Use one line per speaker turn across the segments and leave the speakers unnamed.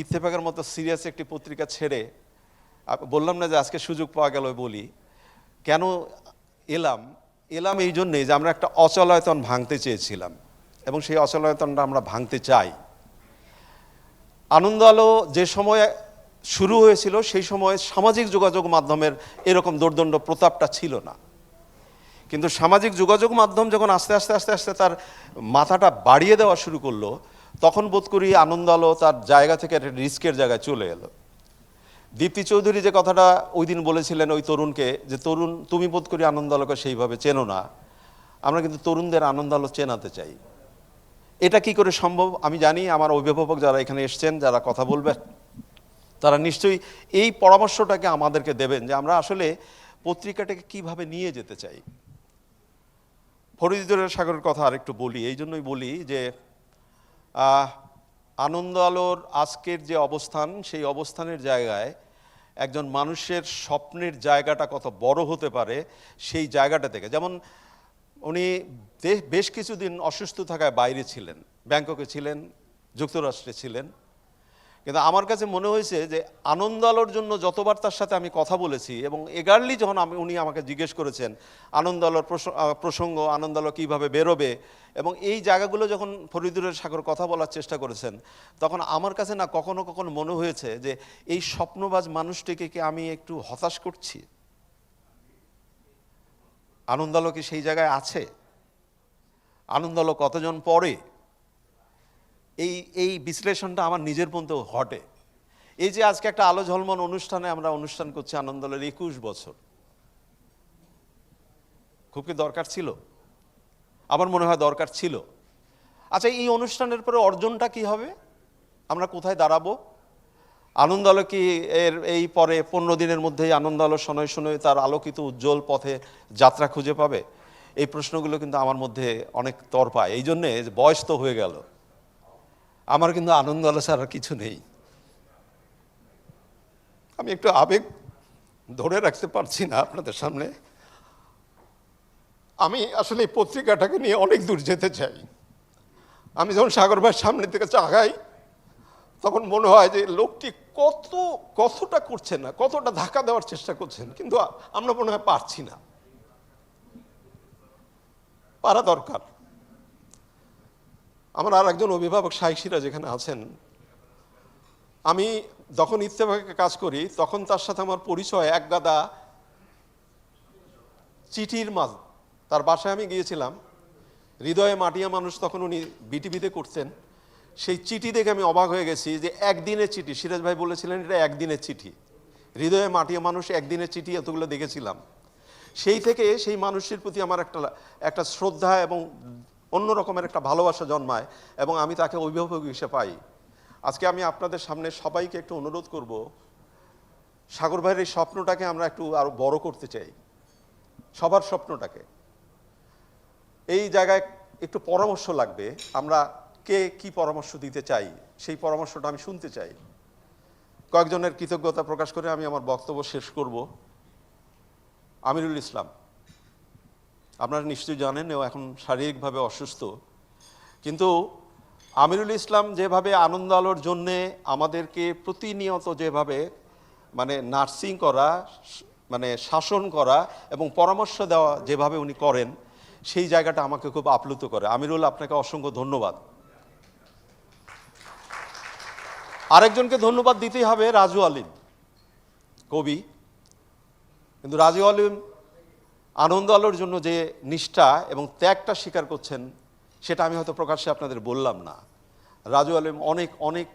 ইত্তেফাকের মতো সিরিয়াস একটি পত্রিকা ছেড়ে বললাম না যে আজকে সুযোগ পাওয়া গেল বলি কেন এলাম এলাম এই জন্যে যে আমরা একটা অচলায়তন ভাঙতে চেয়েছিলাম এবং সেই অচলায়তনটা আমরা ভাঙতে চাই। আনন্দ আলো যে সময় শুরু হয়েছিল সেই সময় সামাজিক যোগাযোগ মাধ্যমের এরকম দোর্দণ্ড প্রতাপটা ছিল না, কিন্তু সামাজিক যোগাযোগ মাধ্যম যখন আস্তে আস্তে আস্তে আস্তে তার মাথাটা বাড়িয়ে দেওয়া শুরু করলো তখন বোধ করি আনন্দ আলো তার জায়গা থেকে একটা রিস্কের জায়গায় চলে এলো। দীপ্তি চৌধুরী যে কথাটা ওই দিন বলেছিলেন ওই তরুণকে, যে তরুণ তুমি বোধ করি আনন্দ আলোকে সেইভাবে চেনো না, আমরা কিন্তু তরুণদের আনন্দ আলো চেনাতে চাই। এটা কি করে সম্ভব? আমি জানি আমার অভিভাবক যারা এখানে এসছেন, যারা কথা বলবেন, তারা নিশ্চয়ই এই পরামর্শটাকে আমাদেরকে দেবেন যে আমরা আসলে পত্রিকাটাকে কিভাবে নিয়ে যেতে চাই। ফরিদুদ্দৌলা সাগরের কথা আরেকটু বলি, এই জন্যই বলি যে আনন্দ আলোর আজকের যে অবস্থান, সেই অবস্থানের জায়গায় একজন মানুষের স্বপ্নের জায়গাটা কত বড় হতে পারে সেই জায়গাটা থেকে, যেমন উনি বেশ কিছুদিন অসুস্থ থাকায় বাইরে ছিলেন, ব্যাংককে ছিলেন, যুক্তরাষ্ট্রে ছিলেন, কিন্তু আমার কাছে মনে হয়েছে যে আনন্দ আলোর জন্য যতবার তার সাথে আমি কথা বলেছি এবং এগারলি যখন উনি আমাকে জিজ্ঞেস করেছেন আনন্দ আলোর প্রসঙ্গ, আনন্দ আলো কীভাবে বেরোবে, এবং এই জায়গাগুলো যখন ফরিদুদ্দৌলা সাগর কথা বলার চেষ্টা করেছেন, তখন আমার কাছে না কখনো কখনো মনে হয়েছে যে এই স্বপ্নবাজ মানুষটিকে কি আমি একটু হতাশ করছি? আনন্দ আলো কি সেই জায়গায় আছে? আনন্দ আলো কতজন পড়ে? এই বিশ্লেষণটা আমার নিজের মধ্যেও ঘটে। এই যে আজকে একটা আলো ঝলমল অনুষ্ঠানে আমরা অনুষ্ঠান করছি আনন্দ আলোর 21 বছর, খুব কি দরকার ছিল? আমার মনে হয় দরকার ছিল। আচ্ছা, এই অনুষ্ঠানের পরে অর্জনটা কি হবে? আমরা কোথায় দাঁড়াবো? আনন্দ আলো কি এই পরে 15 দিনের মধ্যেই আনন্দ আলো শনয় শনয় তার আলোকিত উজ্জ্বল পথে যাত্রা খুঁজে পাবে? এই প্রশ্নগুলো কিন্তু আমার মধ্যে অনেক তরপায়। এই জন্যে বয়স তো হয়ে গেল, আমার কিন্তু আনন্দ আলো ছাড়া কিছু নেই। আমি একটু আবেগ ধরে রাখতে পারছি না আপনাদের সামনে। আমি আসলে এই পত্রিকাটাকে নিয়ে অনেক দূর যেতে চাই। আমি যখন সাগর ভাইয়ের সামনে থেকে চাগাই তখন মনে হয় যে লোকটি কতটা করছেন না, কতটা ধাক্কা দেওয়ার চেষ্টা করছেন, কিন্তু আমরা মনে হয় পারছি না। পারা দরকার। আমার আর একজন অভিভাবক শাইখ সিরাজ যেখানে আছেন, আমি যখন ইত্তেফাকে কাজ করি তখন তার সাথে আমার পরিচয় এক গাদা চিঠির মাঝ। তার বাসায় আমি গিয়েছিলাম, হৃদয়ে মাটিয়া মানুষ তখন উনি বিটিভিতে করতেন। সেই চিঠি দেখে আমি অবাক হয়ে গেছি যে একদিনের চিঠি। সিরাজ ভাই বলেছিলেন এটা একদিনের চিঠি, হৃদয়ে মাটিয়া মানুষ একদিনের চিঠি, এতগুলো দেখেছিলাম। সেই থেকে সেই মানুষটির প্রতি আমার একটা শ্রদ্ধা এবং অন্য রকমের একটা ভালোবাসা জন্মায় এবং আমি তাকে অভিভাবক হিসেবে পাই। আজকে আমি আপনাদের সামনে সবাইকে একটু অনুরোধ করব, সাগর ভাইয়ের এই স্বপ্নটাকে আমরা একটু আরো বড় করতে চাই, সবার স্বপ্নটাকে। এই জায়গায় একটু পরামর্শ লাগবে, আমরা কে কি পরামর্শ দিতে চাই সেই পরামর্শটা আমি শুনতে চাই। কয়েকজনের কৃতজ্ঞতা প্রকাশ করে আমি আমার বক্তব্য শেষ করব। আমিরুল ইসলাম, আপনারা নিশ্চয়ই জানেন ও এখন শারীরিকভাবে অসুস্থ, কিন্তু আমিরুল ইসলাম যেভাবে আনন্দ আলোর জন্যে আমাদেরকে প্রতিনিয়ত যেভাবে নার্সিং করা, শাসন করা এবং পরামর্শ দেওয়া যেভাবে উনি করেন, সেই জায়গাটা আমাকে খুব আপ্লুত করে। আমিরুল, আপনাকে অসংখ্য ধন্যবাদ। আরেকজনকে ধন্যবাদ দিতেই হবে, রাজু আলিম, কবি। কিন্তু রাজু আলিম আনন্দ আলোর জন্য যে নিষ্ঠা এবং ত্যাগটা স্বীকার করছেন সেটা আমি হয়তো প্রকাশ্যে আপনাদের বললাম না। রাজু আলিম অনেক অনেক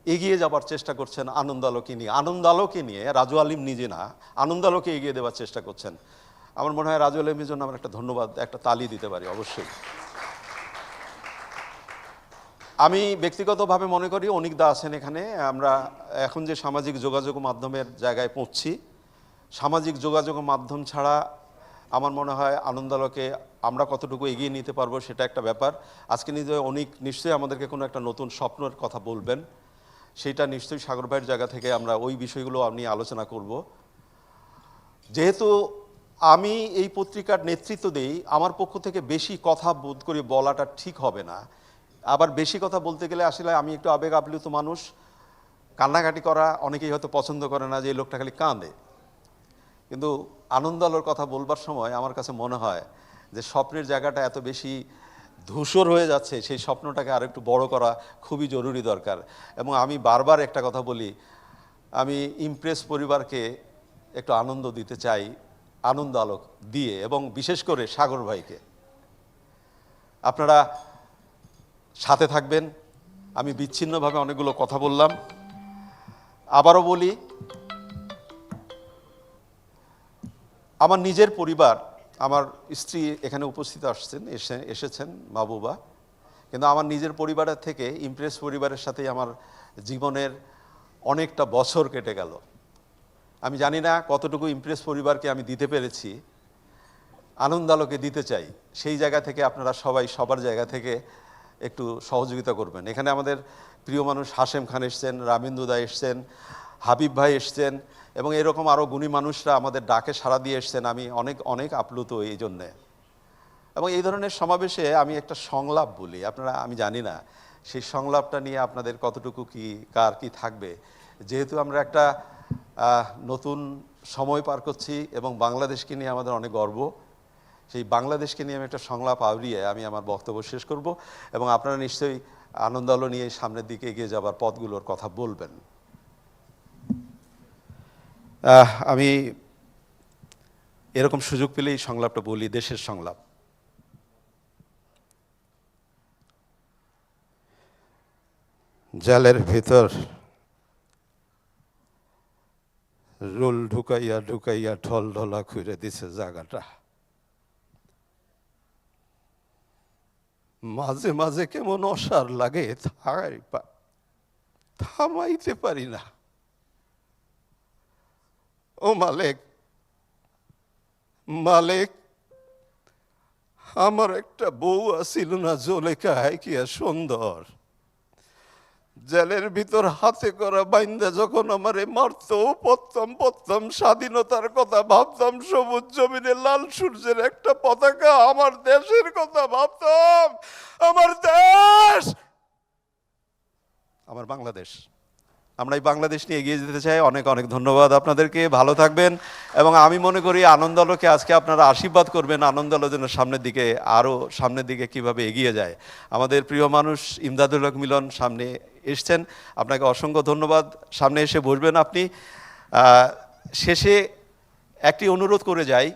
এগিয়ে যাবার চেষ্টা করছেন আনন্দ আলোকে নিয়ে। আনন্দ আলোকে নিয়ে, রাজু আলিম নিজে না, আনন্দ আলোকে এগিয়ে দেওয়ার চেষ্টা করছেন। আমার মনে হয় রাজু আলিমের জন্য আমরা একটা ধন্যবাদ, একটা তালি দিতে পারি অবশ্যই। আমি ব্যক্তিগতভাবে মনে করি অনিকদা আছেন এখানে, আমরা এখন যে সামাজিক যোগাযোগ মাধ্যমের জায়গায় পৌঁছছি, সামাজিক যোগাযোগ মাধ্যম ছাড়া আমার মনে হয় আনন্দ আলোকে আমরা কতটুকু এগিয়ে নিতে পারবো সেটা একটা ব্যাপার। আজকে অনেক নিশ্চয়ই আমাদেরকে কোনো একটা নতুন স্বপ্নের কথা বলবেন, সেটা নিশ্চয়ই সাগর ভাইয়ের জায়গা থেকে আমরা ওই বিষয়গুলো নিয়ে আলোচনা করব। যেহেতু আমি এই পত্রিকার নেতৃত্ব দেই, আমার পক্ষ থেকে বেশি কথা বোধ করে বলাটা ঠিক হবে না। আবার বেশি কথা বলতে গেলে আসলে আমি একটু আবেগ আপ্লুত মানুষ, কান্নাকাটি করা অনেকেই হয়তো পছন্দ করে না, যে এই লোকটা খালি কাঁদে, কিন্তু আনন্দ আলোর কথা বলবার সময় আমার কাছে মনে হয় যে স্বপ্নের জায়গাটা এত বেশি ধূসর হয়ে যাচ্ছে, সেই স্বপ্নটাকে আর একটু বড় করা খুবই জরুরি দরকার। এবং আমি বারবার একটা কথা বলি, আমি ইমপ্রেস পরিবারকে একটু আনন্দ দিতে চাই, আনন্দ আলোক দিয়ে, এবং বিশেষ করে সাগর ভাইকে। আপনারা সাথে থাকবেন। আমি বিচ্ছিন্নভাবে অনেকগুলো কথা বললাম, আবারও বলি, আমার নিজের পরিবার, আমার স্ত্রী এখানে উপস্থিত এসেছেন মাহবুবা, কিন্তু আমার নিজের পরিবারের থেকে ইমপ্রেস পরিবারের সাথেই আমার জীবনের অনেকটা বছর কেটে গেল। আমি জানি না কতটুকু ইমপ্রেস পরিবারকে আমি দিতে পেরেছি, আনন্দ আলোকে দিতে চাই। সেই জায়গা থেকে আপনারা সবাই সবার জায়গা থেকে একটু সহযোগিতা করবেন। এখানে আমাদের প্রিয় মানুষ হাশেম খান এসছেন, রামিন্দু দা এসছেন, হাবিব ভাই এসছেন, এবং এরকম আরও গুণী মানুষরা আমাদের ডাকে সাড়া দিয়ে এসছেন। আমি অনেক অনেক আপ্লুত এই জন্যে। এবং এই ধরনের সমাবেশে আমি একটা সংলাপ বলি, আপনারা, আমি জানি না সেই সংলাপটা নিয়ে আপনাদের কতটুকু কি কার কি থাকবে। যেহেতু আমরা একটা নতুন সময় পার করছি এবং বাংলাদেশকে নিয়ে আমাদের অনেক গর্ব, সেই বাংলাদেশকে নিয়ে আমি একটা সংলাপ আওড়িয়ে আমি আমার বক্তব্য শেষ করব, এবং আপনারা নিশ্চয়ই আনন্দ আলো নিয়ে সামনের দিকে এগিয়ে যাবার পথগুলোর কথা বলবেন। আমি এরকম সুযোগ পেলেই সংলাপটা বলি, দেশের সংলাপ। জেলের ভিতর রোল ঢুকাইয়া ঢুকাইয়া ঢল ঢলা খুঁড়ে দিছে জায়গাটা, মাঝে মাঝে কেমন অসার লাগে, থামাইতে পারি না। ও মালিক, মালিক, আমার একটা বউ আছিল না জলেখায়, কি সুন্দর, জেলের ভিতর হাতে করা বাইন্দা যখন আমারে মারতো, পড়তাম স্বাধীনতার কথা ভাবতাম, সবুজ জমিনে লাল সূর্যের একটা পতাকা, আমার দেশের কথা ভাবতাম, আমার দেশ, আমার বাংলাদেশ। আমরা এই বাংলাদেশ নিয়ে এগিয়ে যেতে চাই। অনেক অনেক ধন্যবাদ আপনাদেরকে, ভালো থাকবেন। এবং আমি মনে করি আনন্দ আলোকে আজকে আপনারা আশীর্বাদ করবেন, আনন্দ আলো যেন সামনের দিকে, আরও সামনের দিকে কিভাবে এগিয়ে যায়। আমাদের প্রিয় মানুষ ইমদাদুল হক মিলন সামনে এসছেন, আপনাকে অসংখ্য ধন্যবাদ। সামনে এসে বসবেন আপনি। শেষে একটি অনুরোধ করে যাই,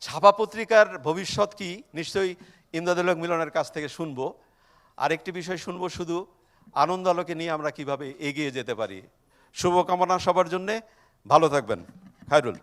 ছাপা পত্রিকার ভবিষ্যৎ কি নিশ্চয়ই ইমদাদুল হক মিলনের কাছ থেকে শুনবো। আরেকটি বিষয় শুনবো, শুধু আনন্দ আলোকে নিয়ে আমরা কিভাবে এগিয়ে যেতে পারি। শুভকামনা সবার জন্যে, ভালো থাকবেন। খায়রুল।